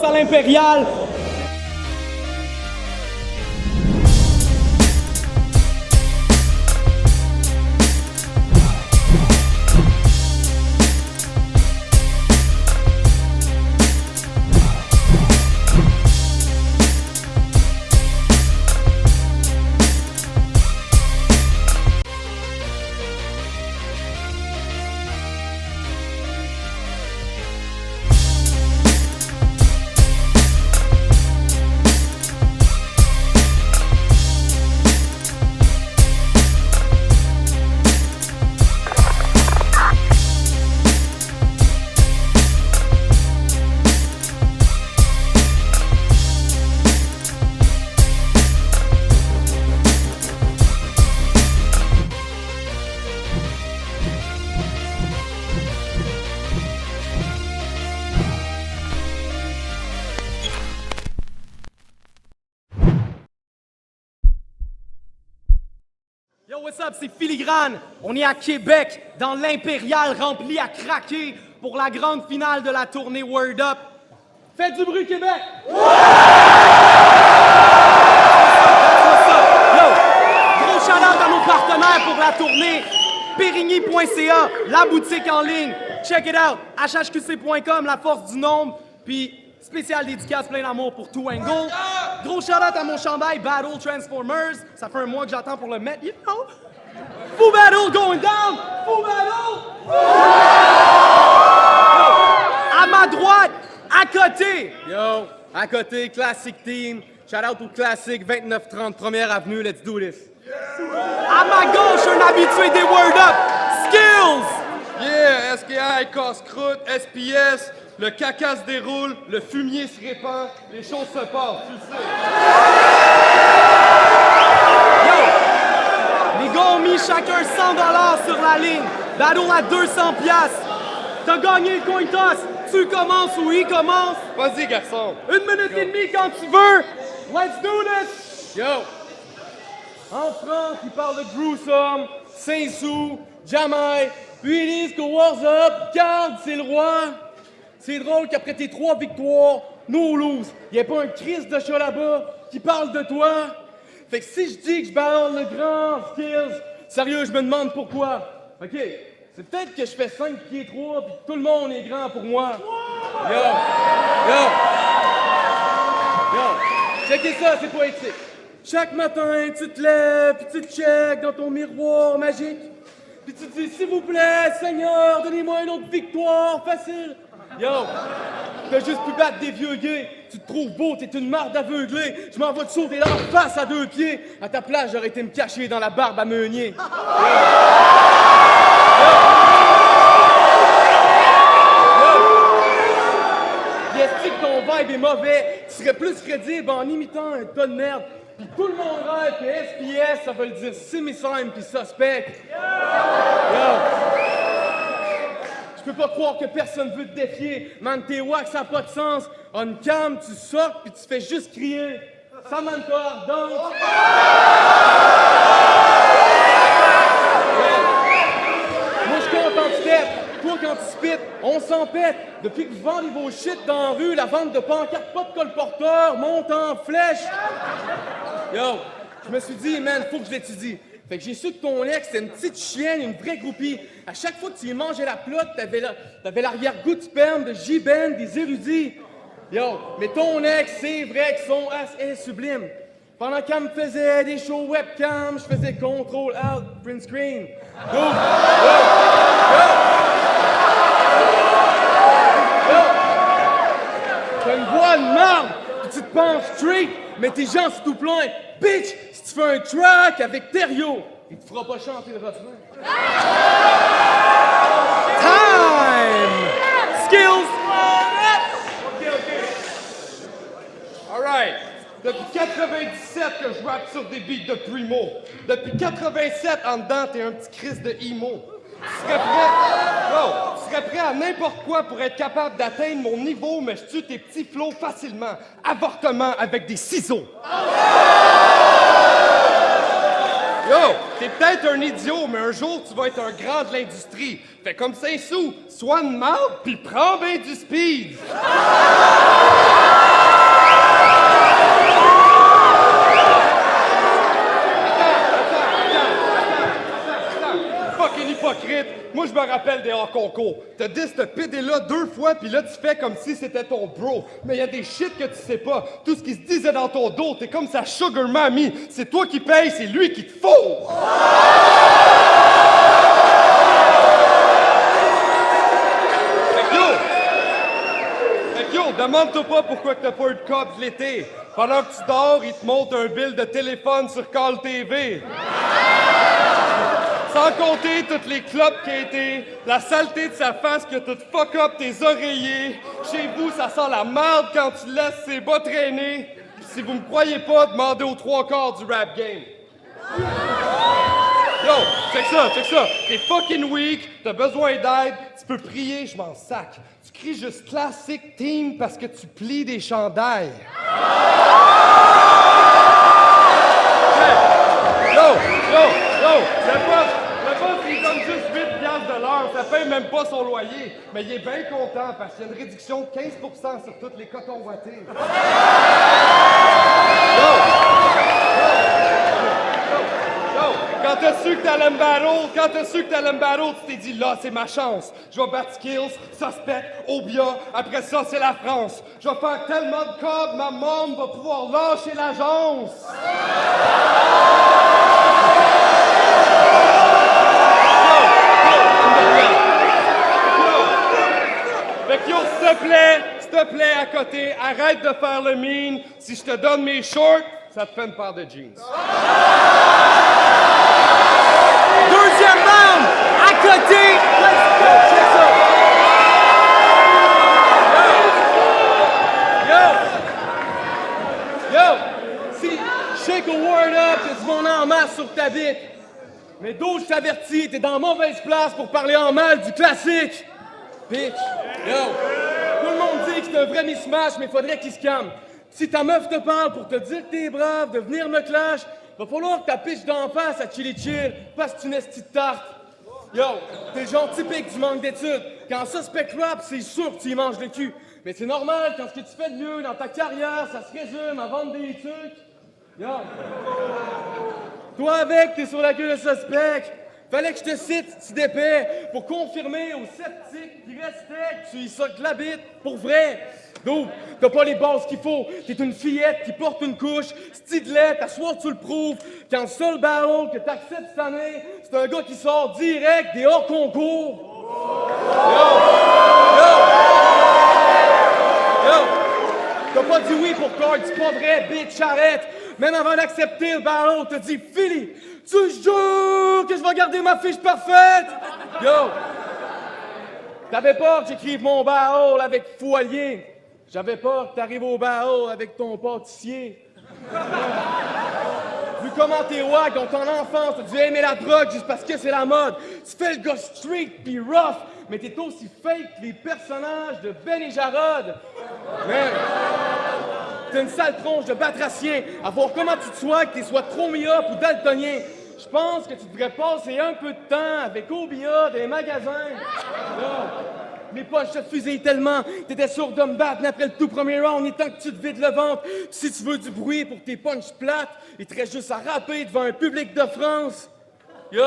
à l'Impérial. Yo, what's up, c'est Filigrane. On est à Québec, dans l'Impérial rempli à craquer pour la grande finale de la tournée Word Up. Faites du bruit, Québec! Yo, gros shout-out à nos partenaires pour la tournée. Périgny.ca, la boutique en ligne. Check it out. hhqc.com, la force du nombre. Puis, spécial dédicace, plein d'amour pour Two Angle. Gros shout-out à mon chandail Battle Transformers. Ça fait un mois que j'attends pour le mettre, you know. Full Battle going down! Full Battle! À ma droite, à côté! Yo, à côté, Classic Team. Shout-out au Classic 2930 première avenue, let's do this. À ma gauche, un habitué des Word Up, Skills! Yeah, SKI, casse-croûte, SPS, le caca se déroule, le fumier se répand, les choses se passent, tu le sais. Yo! Les gars ont mis chacun 100$ sur la ligne. Battle à 200$. T'as gagné le coin toss. Tu commences ou il commence? Vas-y, garçon. 1 minute et demie quand tu veux. Let's do this! Yo! En France, ils parlent de Gruesome, Saint-Sou, Jamaï, puis ils disent que Wars Up, garde, c'est le roi. C'est drôle qu'après tes 3 victoires, no lose, y ait pas un Christ de chat là-bas qui parle de toi. Fait que si je dis que je balance le grand Skills, sérieux, je me demande pourquoi. OK, c'est peut-être que je fais 5 pieds 3 puis que tout le monde est grand pour moi. Yo, checkez ça, c'est poétique. Chaque matin, tu te lèves, puis tu te checkes dans ton miroir magique. Puis tu te dis, s'il vous plaît, Seigneur, donnez-moi une autre victoire facile. Yo, t'as juste pu battre des vieux gays. Tu te trouves beau, t'es une marde aveuglée. Je m'en vais te sauter dans la face à 2 pieds. À ta place, j'aurais été me cacher dans la barbe à Meunier. Est-ce que ton vibe est mauvais? Tu serais plus crédible en imitant un tas de merde. Pis tout le monde rêve que SPS, ça veut le dire semi-simple pis suspect. Yo! Je peux pas croire que personne veut te défier. Man, t'es wack, ça a pas de sens. On cam, tu sors pis tu fais juste crier. Samantha Ardente! Moi, je compte en step. Toi, quand tu spit, on s'en pète. Depuis que vous vendez vos shit dans la rue, la vente de pancartes, pas de colporteur, monte en flèche. Yo, je me suis dit, man, faut que je l'étudie. Fait que j'ai su que ton ex, c'était une petite chienne, une vraie groupie. À chaque fois que tu y mangeais la plotte, t'avais l'arrière-goût de sperme de J-Ben, des érudits. Yo, mais ton ex, c'est vrai que son ass est sublime. Pendant qu'elle me faisait des shows webcam, je faisais contrôle out, print screen. Go! T'as une voix de marde, pis tu te penses street, mais tes gens c'est tout plein. Bitch, si tu fais un track avec Thériault, il te fera pas chanter le refrain. Time! Skills! Alright. Depuis 97 que je rappe sur des beats de Primo. Depuis 87 en dedans, t'es un petit Chris de emo. Tu serais prêt à n'importe quoi pour être capable d'atteindre mon niveau, mais je tue tes petits flots facilement. Avortement avec des ciseaux. Yo, t'es peut-être un idiot, mais un jour, tu vas être un grand de l'industrie. Fais comme Saint-Sou, sois une marde, puis prends bien du speed. Fucking hypocrite. Moi, je me rappelle des hors-concours. T'as dit ce PD-là 2 fois, puis là, tu fais comme si c'était ton bro. Mais il y a des shit que tu sais pas. Tout ce qui se disait dans ton dos, t'es comme sa sugar mommy. C'est toi qui paye, c'est lui qui te fourre. Fait que yo, demande-toi pas pourquoi t'as pas eu de cop de l'été. Pendant que tu dors, il te monte un bill de téléphone sur Call TV. Sans compter toutes les clopes qu'il a été, la saleté de sa face qui a tout fuck up tes oreillers. Chez vous, ça sent la merde quand tu laisses ses bas traîner. Pis si vous me croyez pas, demandez aux 3/4 du rap game. Yo, check ça. T'es fucking weak, t'as besoin d'aide, tu peux prier, je m'en sac. Tu cries juste classic team parce que tu plies des chandails. Yo, le boss, il donne juste 8 piastres de l'heure, ça paye même pas son loyer. Mais il est bien content parce qu'il y a une réduction de 15% sur toutes les cotons ouatés. Quand t'as su que t'allais me battle, tu t'es dit là, c'est ma chance. Je vais battre Skills, Suspect, Obia, après ça, c'est la France. Je vais faire tellement de cob, ma mom va pouvoir lâcher l'agence. Fait que yo, s'il te plaît, à côté, arrête de faire le mean. Si je te donne mes shorts, ça te fait une paire de jeans. Deuxième round, à côté. Let's go, check ça. Yo, si shake a word up, y'a du monde en masse sur ta bite. Mais d'où je t'avertis, t'es dans mauvaise place pour parler en mal du classique. Bitch, yo, tout le monde dit que c'est un vrai mismatch, mais faudrait qu'il se calme. Si ta meuf te parle pour te dire que t'es brave, de venir me clash, va falloir que ta pitch d'en face à Chili Chill, parce que tu n'es petite tarte. Yo, t'es le genre typique du manque d'études. Quand suspect rap, c'est sûr que tu y manges le cul. Mais c'est normal, quand ce que tu fais de mieux dans ta carrière, ça se résume à vendre des trucs. Yo. Toi avec, t'es sur la queue de suspect. Fallait que je te cite, si d'épais, pour confirmer aux sceptiques qui restaient que tu y sautes la bite pour vrai. Donc, t'as pas les bases qu'il faut. T'es une fillette qui porte une couche, stylette, à soir tu le prouves. Quand le seul battle que t'acceptes cette année, c'est un gars qui sort direct des hors concours. Yo! T'as pas dit oui pour Card, c'est pas vrai, bitch, arrête! Même avant d'accepter le battle, t'as dit Philly, tu jures que je vais garder ma fiche parfaite? Yo! T'avais peur que j'écrive mon battle avec Foilier. J'avais peur que t'arrives au battle avec ton pâtissier. Vu comment t'es wack dans ton enfance, t'as dû aimer la drogue juste parce que c'est la mode. Tu fais le gars street pis rough, mais t'es aussi fake que les personnages de Ben et Jarod. Man, t'es une sale tronche de batracien. À voir comment tu te sois, que t'es soit trop myope ou daltonien. Je pense que tu devrais passer un peu de temps avec Obia dans les magasins. Là, mes poches te fusillaient tellement, t'étais sûr de me battre après le tout premier round, il est temps que tu te vides le ventre. Si tu veux du bruit pour tes punches plates, il te reste juste à rapper devant un public de France. Yo!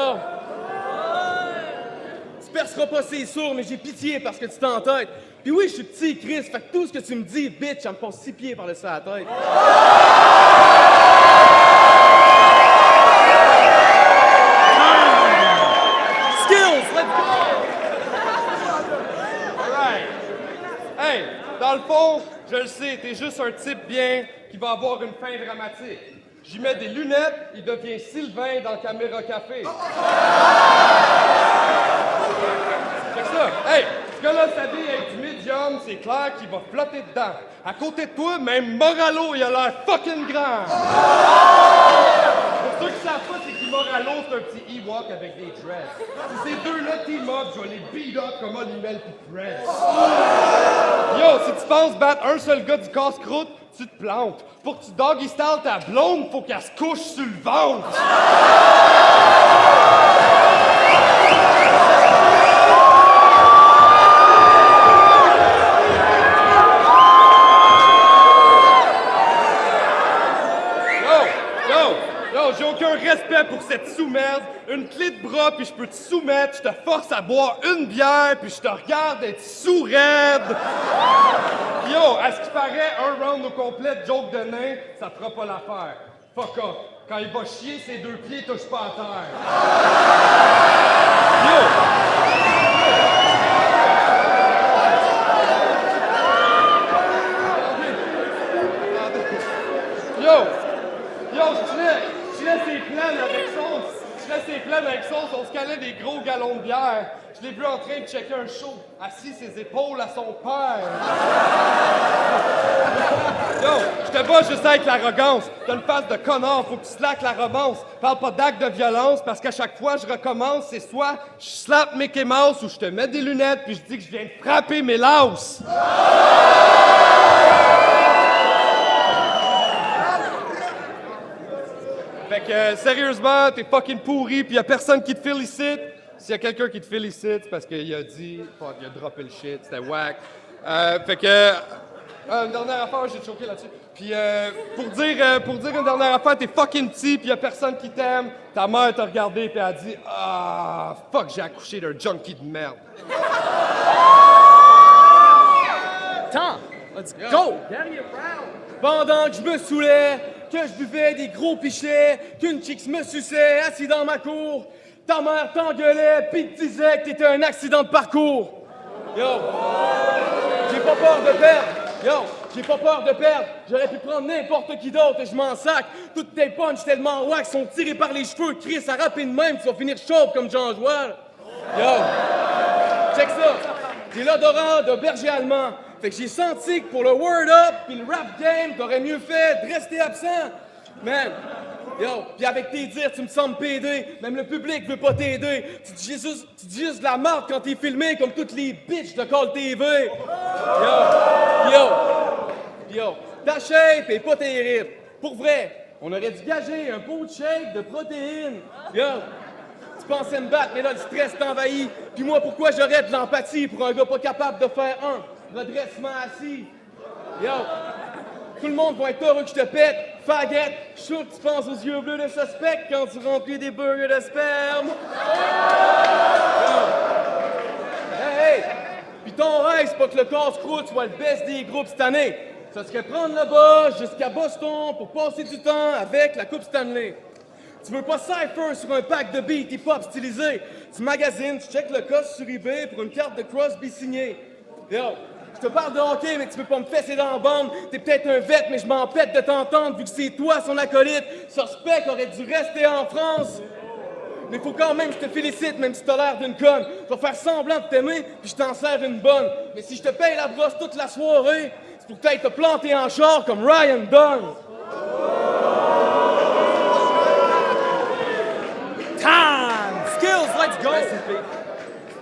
Tu perceras pas ses sourds, mais j'ai pitié parce que tu t'entêtes. Puis oui, je suis petit, Chris, fait que tout ce que tu me dis, bitch, ça me passe 6 pieds par-dessus la tête. Skills, let's go! Hey, dans le fond, je le sais, t'es juste un type bien qui va avoir une fin dramatique. J'y mets des lunettes, il devient Sylvain dans Caméra Café. C'est ça. Hey, ce gars-là s'habille avec du médium, c'est clair qu'il va flotter dedans. À côté de toi, même Moralo, il a l'air fucking grand. Pour ceux qui savent pas, c'est qui Moralo? Halo, c'est un petit Ewok avec des dreads. Si ces deux-là team up, je vais les beat up comme Olimel pis Press. Yo, si tu penses battre un seul gars du casse-croûte, tu te plantes. Pour que tu doggy style ta blonde, faut qu'elle se couche sur le ventre. J'ai aucun respect pour cette sous-merde. Une clé de bras, puis je peux te soumettre, je te force à boire une bière, puis je te regarde être sous-raide. Yo, à ce qui paraît, un round au complet de joke de nain, ça fera pas l'affaire. Fuck off. Quand il va chier, ses deux pieds touchent pas à terre. Yo! Yo, je laisse ses plaines avec sauce. On se calait des gros galons de bière. Je l'ai vu en train de checker un show, assis ses épaules à son père. Yo, je te bats juste avec l'arrogance. T'as une face de connard, faut que tu slackes la romance. Parle pas d'acte de violence, parce qu'à chaque fois je recommence, c'est soit je slappe Mickey Mouse ou je te mets des lunettes puis je dis que je viens de frapper mes lausses. Fait que, sérieusement, t'es fucking pourri, pis y'a personne qui te félicite. S'il y a quelqu'un qui te félicite, c'est parce qu'il a dit, fuck, il a droppé le shit, c'était whack. Fait que, une dernière affaire, j'ai choqué là-dessus. Puis, pour dire une dernière affaire, t'es fucking petit, pis y'a personne qui t'aime. Ta mère t'a regardé, pis elle a dit, ah, fuck, j'ai accouché d'un junkie de merde. Temps! Let's go! Pendant que je me saoulais, que je buvais des gros pichets, qu'une chick me suçait, assis dans ma cour, ta mère t'engueulait, pis te disait que t'étais un accident de parcours. Yo! J'ai pas peur de perdre! Yo! J'ai pas peur de perdre! J'aurais pu prendre n'importe qui d'autre et je m'en sac! Toutes tes punches tellement wack sont tirées par les cheveux, Chris, à rapper de même, tu vas finir chauve comme Jean Joual! Yo! Check ça! J'ai l'odorat d'un berger allemand. Fait que j'ai senti que pour le word up pis le rap game, t'aurais mieux fait de rester absent. Man, yo, pis avec tes dires, tu me sembles pédé. Même le public veut pas t'aider. Tu dis juste de la marde quand t'es filmé comme toutes les bitches de Call TV. Yo, ta shape est pas terrible. Pour vrai, on aurait dû gager un pot de shake de protéines. Yo, tu pensais me battre, mais là, le stress t'envahit. Puis moi, pourquoi j'aurais de l'empathie pour un gars pas capable de faire un redressement assis? Yo, tout le monde va être heureux que je te pète. Faguette, je suis sûr que tu penses aux yeux bleus de suspect quand tu remplis des burgers de sperme. Hey! Puis ton rêve, c'est pas que le casse-croûte soit le best des groupes cette année. Ça serait prendre le bas jusqu'à Boston pour passer du temps avec la Coupe Stanley. Tu veux pas cypher sur un pack de beats hip-hop stylisé. Tu magasines, tu checkes le cost sur eBay pour une carte de Crosby signée. Yo, je te parle de hockey, mais tu peux pas me fesser dans la bande. T'es peut-être un vet, mais je m'empête de t'entendre vu que c'est toi son acolyte. Suspect aurait dû rester en France. Mais faut quand même que je te félicite, même si t'as l'air d'une conne. Je vais faire semblant de t'aimer, puis je t'en sers une bonne. Mais si je te paye la brosse toute la soirée, c'est pour que t'ailles te planter en char comme Ryan Dunn. Time! Skills, let's go!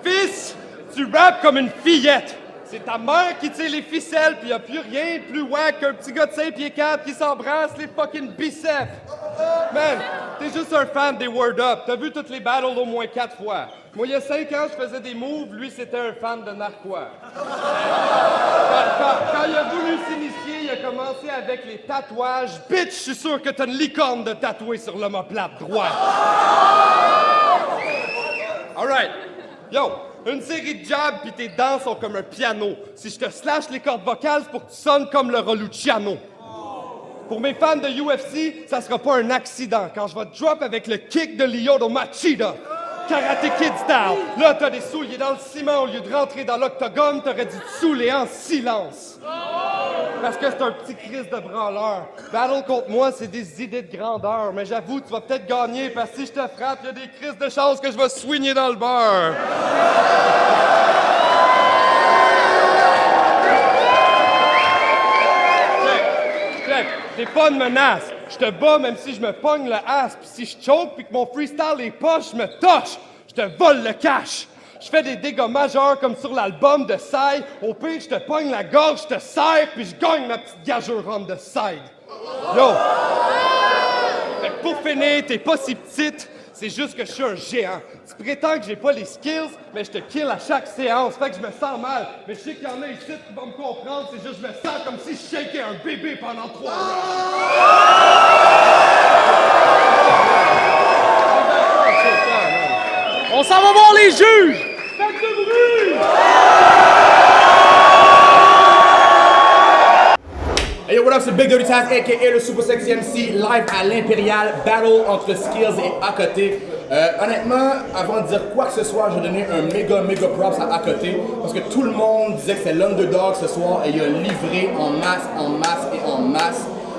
Fils, tu rappes comme une fillette. C'est ta mère qui tire les ficelles, pis y a plus rien de plus wack qu'un petit gars de 5 pieds 4 qui s'embrasse les fucking biceps. Man, t'es juste un fan des Word Up. T'as vu toutes les battles au moins 4 fois. Moi, il y a 5 ans, je faisais des moves. Lui, c'était un fan de Narquois. Quand il a voulu s'initier, il a commencé avec les tatouages. Bitch, je suis sûr que t'as une licorne de tatouer sur l'omoplate droite. Alright. Yo, une série de jabs pis tes dents sont comme un piano. Si je te slash les cordes vocales, c'est pour que tu sonnes comme le Luciano. Pour mes fans de UFC, ça sera pas un accident quand je vais te drop avec le kick de Lyoto Machida. Karate Kid style. Là, t'as des souliers dans le ciment. Au lieu de rentrer dans l'octogone, t'aurais dû te saouler en silence. Parce que c'est un petit Christ de branleur. Battle contre moi, c'est des idées de grandeur. Mais j'avoue, tu vas peut-être gagner parce que si je te frappe, il y a des Christ de chances que je vais swinger dans le beurre. Check. T'es pas une menace. Je te bats même si je me pogne le ass, puis si je choke, puis que mon freestyle est poche, je me touche. Je te vole le cash. Je fais des dégâts majeurs comme sur l'album de Psy. Au pire, je te pogne la gorge, je te serre, puis je gagne ma petite gageure on the side. Yo! Fait que pour finir, t'es pas si petite, c'est juste que je suis un géant. Tu prétends que j'ai pas les skills, mais je te kill à chaque séance. Fait que je me sens mal. Mais je sais qu'il y en a ici qui vont me comprendre. C'est juste que je me sens comme si je shakeais un bébé pendant 3 heures. On s'en va voir les juges! Faites du bruit! Hey yo, what up, c'est Big Dirty Taz, a.k.a. le Super Sexy MC, live à l'Impérial, battle entre Skills et À Côté. Honnêtement, avant de dire quoi que ce soit, je vais donner un méga props à Côté, parce que tout le monde disait que c'est l'underdog ce soir, et il a livré en masse.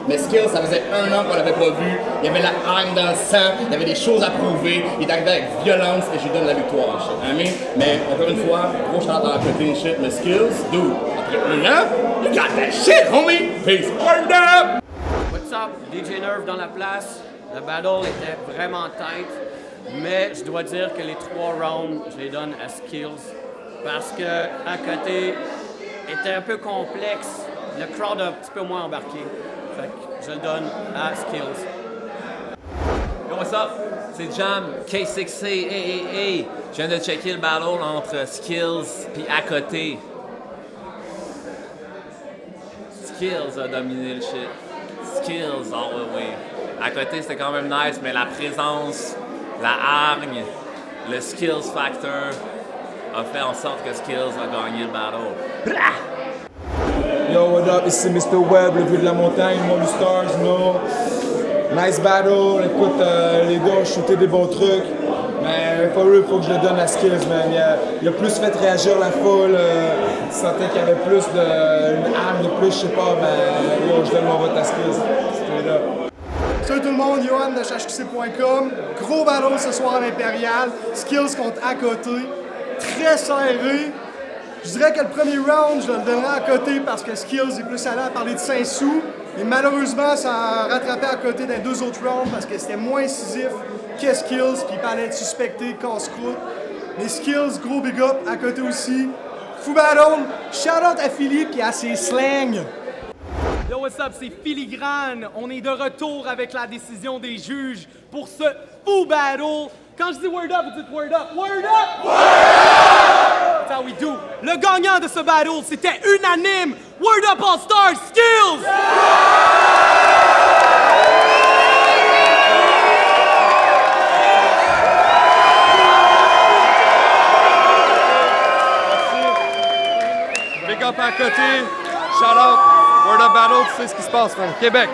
Mais Skills, ça faisait 1 an qu'on l'avait pas vu, il y avait la haine dans le sang, il y avait des choses à prouver, il est arrivé avec violence, et je lui donne la victoire en shit. Mais encore une fois, gros shout-out à Côté et shit, mais Skills, dude, après 1 an, you got that shit, homie! Peace, word up! What's up? DJ Nerve dans la place. Le battle était vraiment tight, mais je dois dire que les 3 rounds, je les donne à Skills parce que À Côté était un peu complexe. Le crowd a un petit peu moins embarqué. Fait que je le donne à Skills. Yo, what's up? C'est Jam, K6C, AAA. Je viens de checker le battle entre Skills puis À Côté. Skills a dominé le shit. Skills all the way. À Côté, c'était quand même nice, mais la présence, la hargne, le skills factor a fait en sorte que Skills a gagné le battle. Blah! Yo, what up? Ici Mr. Webb, le vieux de la montagne, Molu Stars, no. Nice battle. Écoute, les gars ont shooté des bons trucs. Mais for real, faut que je le donne à Skills, man. Il a plus fait réagir la foule. Tu sentais qu'il y avait plus une âme de plus, je sais pas, mais yo, je donne mon vote à Skills. Straight up. Salut tout le monde, Johan de HHQC.com. Gros battle ce soir à l'Impérial. Skills contre À Côté. Très serré. Je dirais que le premier round, je le donnerais À Côté parce que Skills est plus allé à parler de Saint-Sou. Et malheureusement, ça a rattrapé À Côté dans les 2 autres rounds parce que c'était moins incisif que Skills, puis il parlait de suspecté, casse-croûte. Mais Skills, gros big up, À Côté aussi. Fou battle, shout-out à Philippe qui a ses slangs. Yo, what's up, c'est Filigrane. On est de retour avec la décision des juges pour ce fou battle. Quand je dis word up, vous dites word up. Word up! Word up! That's how we do. Le gagnant de ce battle, c'était unanime. Word up All Stars, Skills! Big up À Côté, shout out, Word Up Battle, tu sais ce qui se passe, man. Québec.